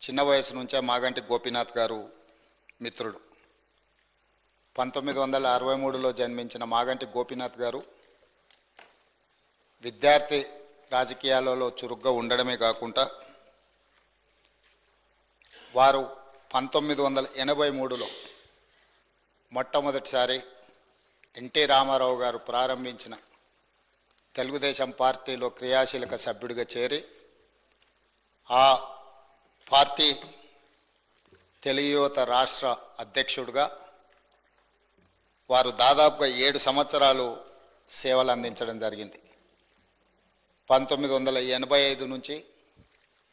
చిన్న వయసు నుంచే మాగంటి గోపీనాథ్ గారు మిత్రుడు. 1963లో జన్మించిన మాగంటి గోపీనాథ్ గారు విద్యార్థి రాజకీయాలలో చురుగ్గా ఉండడమే కాకుండా వారు 1983లో మొట్టమొదటిసారి ఎన్టీ రామారావు గారు ప్రారంభించిన తెలుగుదేశం పార్టీలో క్రియాశీలక సభ్యుడిగా చేరి ఆ పార్టీ తెలుగు యువత రాష్ట్ర అధ్యక్షుడిగా వారు దాదాపుగా 7 సంవత్సరాలు సేవలు అందించడం జరిగింది. 1985 నుంచి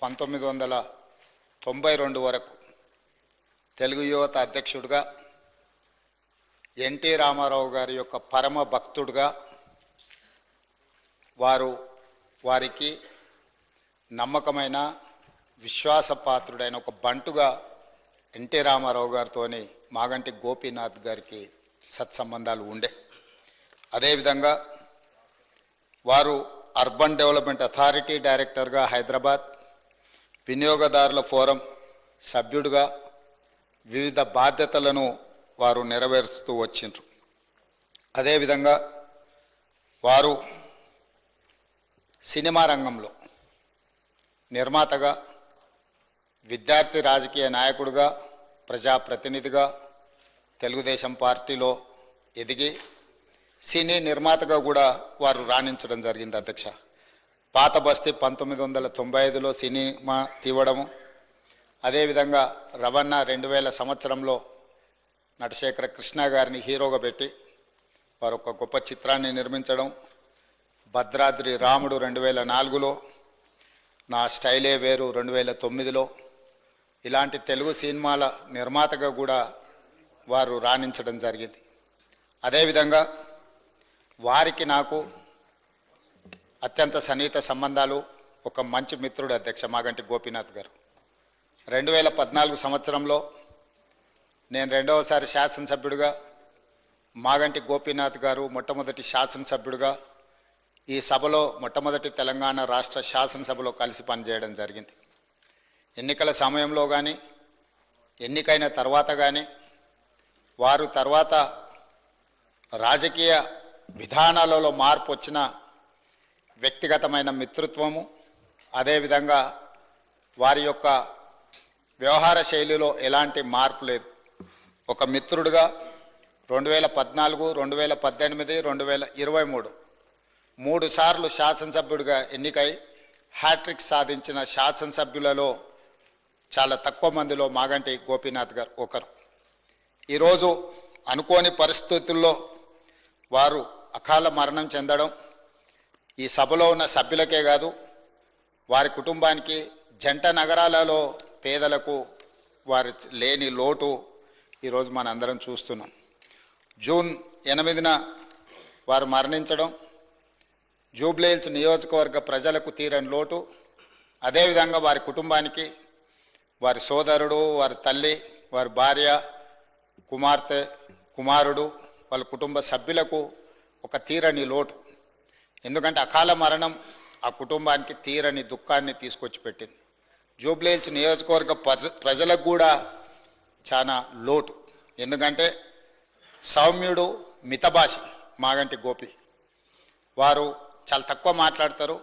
1992 వరకు తెలుగు యువత అధ్యక్షుడిగా ఎన్టీ రామారావు గారి యొక్క పరమ భక్తుడిగా వారికి నమ్మకమైన విశ్వాసపాత్రుడైన ఒక బంటుగా ఎన్టీ రామారావు గారితోని మాగంటి గోపీనాథ్ గారికి సత్సంబంధాలు ఉండే. అదేవిధంగా వారు అర్బన్ డెవలప్మెంట్ అథారిటీ డైరెక్టర్గా హైదరాబాద్, వినియోగదారుల ఫోరం సభ్యుడిగా వివిధ బాధ్యతలను వారు నెరవేరుస్తూ వచ్చిండ్రు. అదేవిధంగా వారు సినిమా రంగంలో నిర్మాతగా, విద్యార్థి రాజకీయ నాయకుడిగా, ప్రజాప్రతినిధిగా తెలుగుదేశం పార్టీలో ఎదిగి సినీ నిర్మాతగా కూడా వారు రాణించడం జరిగింది. అధ్యక్ష, పాత బస్తీ 1995లో సినిమా తీవడము, అదేవిధంగా రవణ 2000 సంవత్సరంలో నటశేఖర కృష్ణ గారిని హీరోగా పెట్టి వారు ఒక గొప్ప చిత్రాన్ని నిర్మించడం, భద్రాద్రి రాముడు 2004లో, నా స్టైలే వేరు 2009లో ఇలాంటి తెలుగు సినిమాల నిర్మాతగా కూడా వారు రాణించడం జరిగింది. అదేవిధంగా వారికి నాకు అత్యంత సన్నిహిత సంబంధాలు, ఒక మంచి మిత్రుడు అధ్యక్ష మాగంటి గోపీనాథ్ గారు. 2014 సంవత్సరంలో నేను రెండవసారి శాసనసభ్యుడిగా, మాగంటి గోపీనాథ్ గారు మొట్టమొదటి శాసనసభ్యుడిగా ఈ సభలో మొట్టమొదటి తెలంగాణ రాష్ట్ర శాసనసభలో కలిసి పనిచేయడం జరిగింది. ఎన్నికల సమయంలో కానీ ఎన్నికైన తర్వాత కానీ వారు తర్వాత రాజకీయ విధానాలలో మార్పు వచ్చిన వ్యక్తిగతమైన మిత్రత్వము, అదేవిధంగా వారి యొక్క వ్యవహార శైలిలో ఎలాంటి మార్పు లేదు. ఒక మిత్రుడిగా 2014, 2018, 2023 3 సార్లు శాసనసభ్యుడిగా ఎన్నికై హ్యాట్రిక్ సాధించిన శాసనసభ్యులలో చాలా తక్కువ మందిలో మాగంటి గోపీనాథ్ గారు ఒకరు. ఈరోజు అనుకోని పరిస్థితుల్లో వారు అకాల మరణం చెందడం ఈ సభలో ఉన్న సభ్యులకే కాదు, వారి కుటుంబానికి, జంట నగరాలలో పేదలకు వారి లేని లోటు ఈరోజు మనందరం చూస్తున్నాం. జూన్ 8న వారు మరణించడం జూబ్లీహిల్స్ నియోజకవర్గ ప్రజలకు తీరని లోటు. అదేవిధంగా వారి కుటుంబానికి, వారి సోదరుడు, వారి తల్లి, వారి భార్య, కుమార్తె, కుమారుడు, వాళ్ళ కుటుంబ సభ్యులకు ఒక తీరని లోటు. ఎందుకంటే అకాల మరణం ఆ కుటుంబానికి తీరని దుఃఖాన్ని తీసుకొచ్చి పెట్టింది. జూబ్లీహిల్స్ నియోజకవర్గ ప్రజలకు కూడా చాలా లోటు. ఎందుకంటే సౌమ్యుడు, మితభాషి మాగంటి గోపి. వారు చాలా తక్కువ మాట్లాడతారు.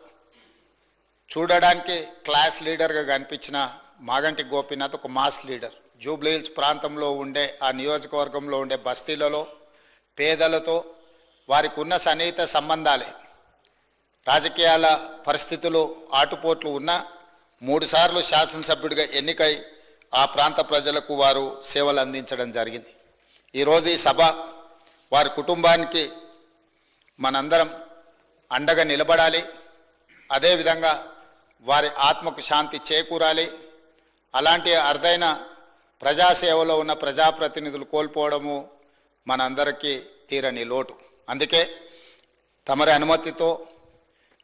చూడడానికి క్లాస్ లీడర్గా కనిపించిన మాగంటి గోపీనాథ్ ఒక మాస్ లీడర్. జూబ్లీహిల్స్ ప్రాంతంలో ఉండే, ఆ నియోజకవర్గంలో ఉండే బస్తీలలో పేదలతో వారికి ఉన్న సన్నిహిత సంబంధాలే, రాజకీయాల పరిస్థితులు ఆటుపోట్లు ఉన్న 3 సార్లు శాసనసభ్యుడిగా ఎన్నికై ఆ ప్రాంత ప్రజలకు వారు సేవలు అందించడం జరిగింది. ఈరోజు ఈ సభ వారి కుటుంబానికి మనందరం అండగా నిలబడాలి. అదేవిధంగా వారి ఆత్మకు శాంతి చేకూరాలి. అలాంటి అరుదైన ప్రజాసేవలో ఉన్న ప్రజాప్రతినిధులు కోల్పోవడము మనందరికీ తీరని లోటు. అందుకే తమరి అనుమతితో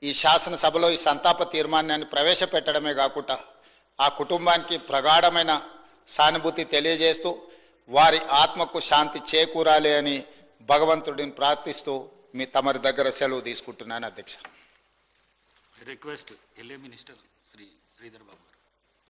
ఈ శాసనసభలో ఈ సంతాప తీర్మానాన్ని ప్రవేశపెట్టడమే కాకుండా ఆ కుటుంబానికి ప్రగాఢమైన సానుభూతి తెలియజేస్తూ వారి ఆత్మకు శాంతి చేకూరాలి అని భగవంతుడిని ప్రార్థిస్తూ తమరి దగ్గర సెలవు తీసుకుంటున్నాను అధ్యక్ష. Request LA minister Shri Sridhar బాబు.